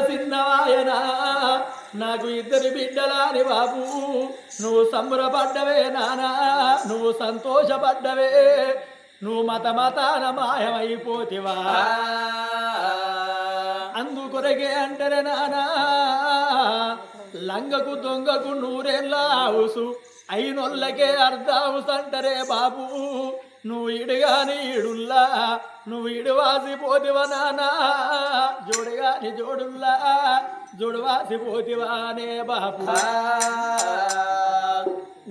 చిన్నవాయనా నాకు ఇద్దరు బిడ్డలాని బాబు నువ్వు సంబరపడ్డవే నానా నువ్వు సంతోషపడ్డవే నువ్వు మతాన మాయమైపోతివా అందుకొరకే అంటారే నానా లంగకు దొంగకు నూరేళ్ళ హౌసు అయినొల్లకే అర్ధావుసు అంటారే బాబు నువ్వు ఇడుగాని ఇడుల్లా నువ్వు ఇడువాసిపోతివా నానా జోడుగాని జోడుల్లా జోడువాసిపోతివానే బాబు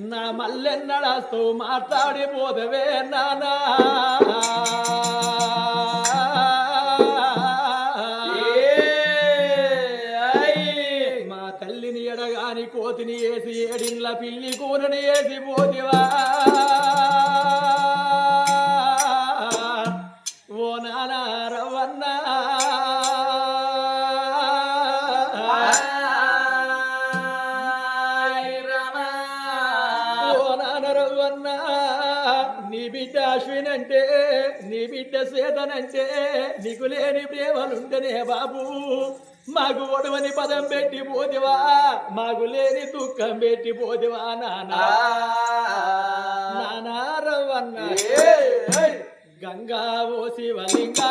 నా మల్లెన్నడాస్తూ మాట్లాడిపోదవే నానా మా తల్లిని ఎడగాని కోతిని వేసి ఏడిన్ల పిల్లి కూనని వేసి పోతివా నీ బిడ్డ అశ్వినంటే నీ బిడ్డ సేతనంటే నీకు లేని ప్రేమలుంటేనే బాబు మాకు ఒడవని పదం పెట్టి పోతివా మాకు లేని దుఃఖం పెట్టి పోతివా నానా నానా రవ్వన్న గంగా ఓ శివలింగా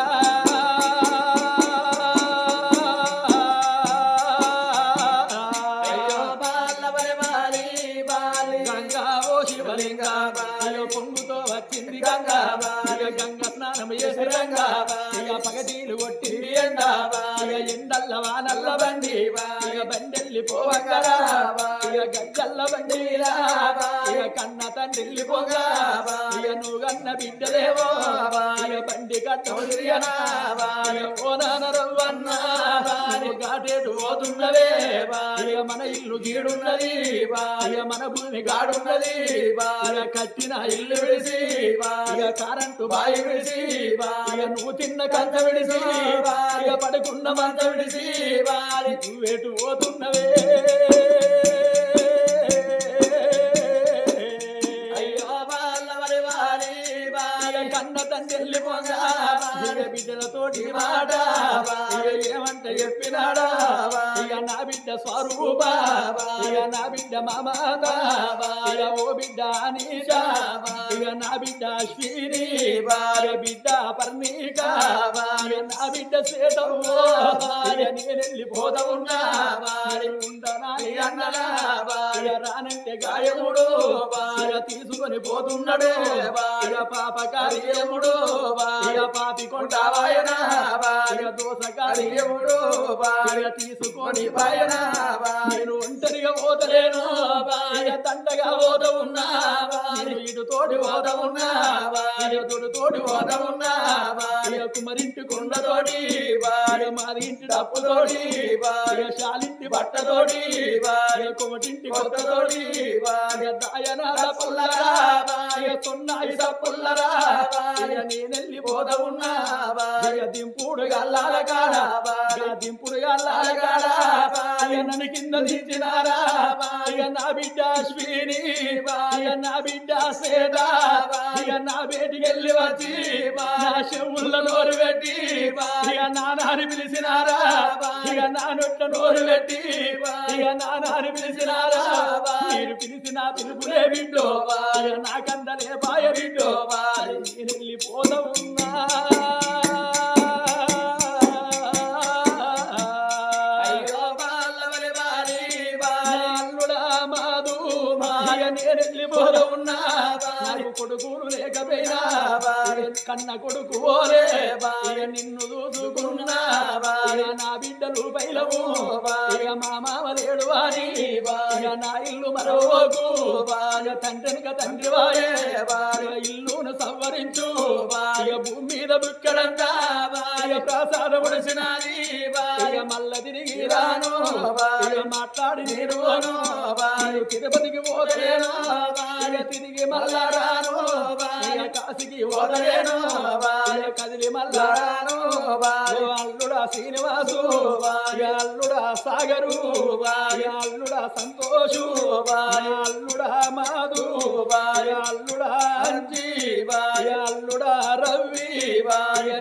పొంగుతో వచ్చింది గంగా గంగ స్నానం చేసి రంగా పగటీలు కొట్టింది ఎండ ఎండల్ల వానల్ల బండి బండెల్లి పోవంగరా గజ్జల్ల బండి కన్న తండ్రి పోగా నువ్వు కన్న బిడ్డలేవో బండి కట్టవన్నా ఓ నానరవ్వన్నా గాటేటు పోతున్నవే మన ఇల్లు గీడున్నది మన భూమి గాడున్నది కట్టిన ఇల్లు విడిసి కరెంటు బాయి విడిసి నువ్వు తిన్న కంచ విడిసి పడుకున్న మంచ విడిసి నువ్వేటు పోతున్నవే కన్న తండ్రి పోగా బిడ్డలతోటి మాట ఏమంట చెప్పినాడా ఇక నా బిడ్డ స్వరూప ఇక నా బిడ్డ మమత ఇక ఓ బిడ్డ అనీష ఇక నా బిడ్డ అశ్విని బిడ్డ పర్ణిక ఇక నా బిడ్డ సేతవు ఇక నేనెళ్ళిపోతా ఉన్నా ఉండనాని అన్నలా ఇక రానంటే గాయముడు ఇక తీసుకొని పోతున్నాడు ఇక పాపకార్యముడు ఇక పాపి కొంటావాయనా ఇక దోసకార్యముడు ఇక తీసుకొని పాయనా నేను ఒంటరిగా పోతలేను ఇక తండగా పోత ఉన్నా నేను ఇటు తోటి పోత ఉన్నా తోటి పోత ఉన్నా ఇక కుమరింటి కొండతోటి మాది ఇంటి డప్పుతోటి శాలింటి బట్టతోటి కొమటింటి కొత్తతోటి దాయన పుల్లరా సున్నాయి తప్పుల్లరా నేనెళ్ళి పోత ఉన్నా దింపుడు గల్లాల కాడ దింపుడు గల్లాల కాడ నన్ను కింద దించినారా నా బిడ్డ అశ్విని నా బిడ్డ సేద నా బేటికి వెళ్ళి వచ్చి నా చెవుళ్ళ నోరు పెట్టి నానాని పిలిచినారా నా నొట్ల నోరు పెట్టి నానాని పిలిచినారా మీరు పిలిచిన పిలుపులే బిడ్డో నాకందలే బాయ బిడ్డో నేను వెళ్ళిపోతా ఉన్నా నేనెళ్ళిపోతా ఉన్నా నాకు కొడుకులు లేకపోయినా కన్న కొడుకు ఓరే నిన్ను చూసుకున్నా నా బిడ్డలు పైలవు మా మామ లేడు వారి నా ఇల్లు మరోకు తండ్రిక తండ్రి వాయే ఇల్లును సంవరించు భూమి మీద బుక్కడంతా ప్రసాద పడిసినది మల్ల తిరిగి రాను మాట్లాడి నేను తిరుపతికి పోతలేను తిరిగి మళ్ళా రాను కాశీకి పోతలేను కదిలి మళ్ళా రాను అల్లుడా శ్రీనివాసు అల్లుడా సాగరు అల్లుడా సంతోషు అల్లుడా మాధు అల్లుడా అంజీ అల్లుడా రవి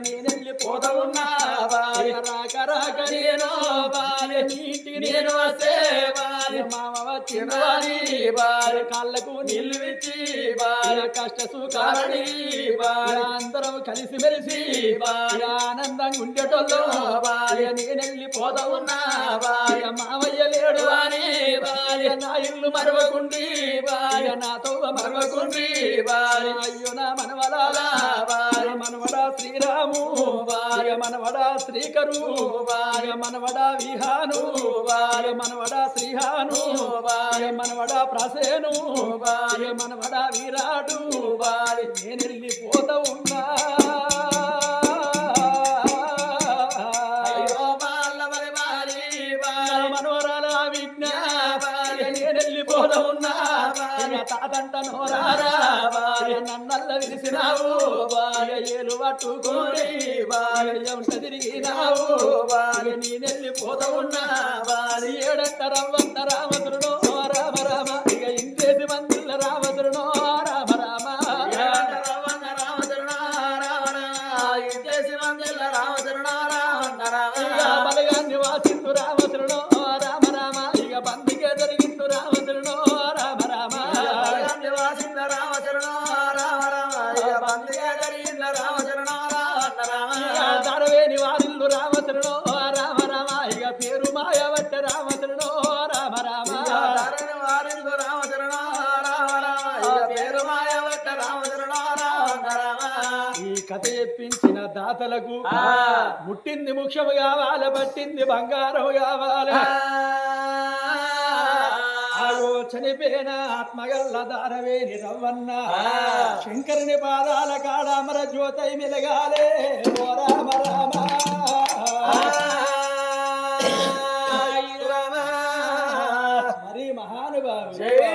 నేనెళ్ళిపోతా ఉన్నా రాక రాకనే నేను భార్య నీటికి నేను వస్తే భార్య మామ వచ్చిందని భార్య కాళ్ళకు నీళ్లు ఇచ్చి భార్య కష్ట సుఖాలని భార్య అందరం కలిసి మెలిసి భార్య ఆనందంగా ఉండేటోళ్ళు భార్య నేనెళ్ళిపోతా ఉన్నా భార్య మావయ్య లేడు అని భార్య నా ఇల్లు మరవకుండి భార్య నాతో మరవకుండి భార్య అయ్యో నా మనవలాలా భార్య మనవడా శ్రీరాము భార్య మనవడా శ్రీకరు భార్య మనవడా విహాను భార్య మనవడా శ్రీహాను భార్య మనవడా ప్రసేను భార్య మనవడా విరాటు భార్య నేను వెళ్ళిపోతా ఉన్నా వెళ్ళిపోతా ఉన్నా తాతంట నోరారా భార్య నన్నల్ల విరిసినావు భార్య ఏలు పట్టుకోని భార్య ఎంట తిరిగినావు భార్య నేనెళ్ళిపోతా ఉన్నా భార్య ఏడంట రవ్వంత రామదురునో రామ రామ ఇక ఇంకేసి మందుల రామదురునో రామ రామ రవ్వంత రామదురునో రామ రామ ఇంకేసి మందుల రామదురునో రామ రామ బలగాన్ని వాసిందు రామదురునో రామ రామ ఇక బందికే జరిగిండు రామదురునో రామ రామ వాసింద రామచరణో రామ రామ ఇక బందికే జరిగిండు రామచరణో రామ రామ దరవేని వారిల్లు రామచరణో రామ రామ ఇక పేరు మాయవట్ట రామచరణో రామ రామ దరవేని వారిల్లు రామచరణో రామ రామ ఇక పేరు మాయవట్ట రామచరణో రామ రామ ఈ కథ చెప్పించిన దాతలకు ముట్టింది ముఖ్యము కావాలి పట్టింది బంగారం కావాలి చనిపోయిన ఆత్మగల్ల దారవేని రవ్వన్న శంకరుని పాదాల కాడ అమర జ్యోతై మెలగాలే ఓ రామ రామ మరి మహానుభావుడు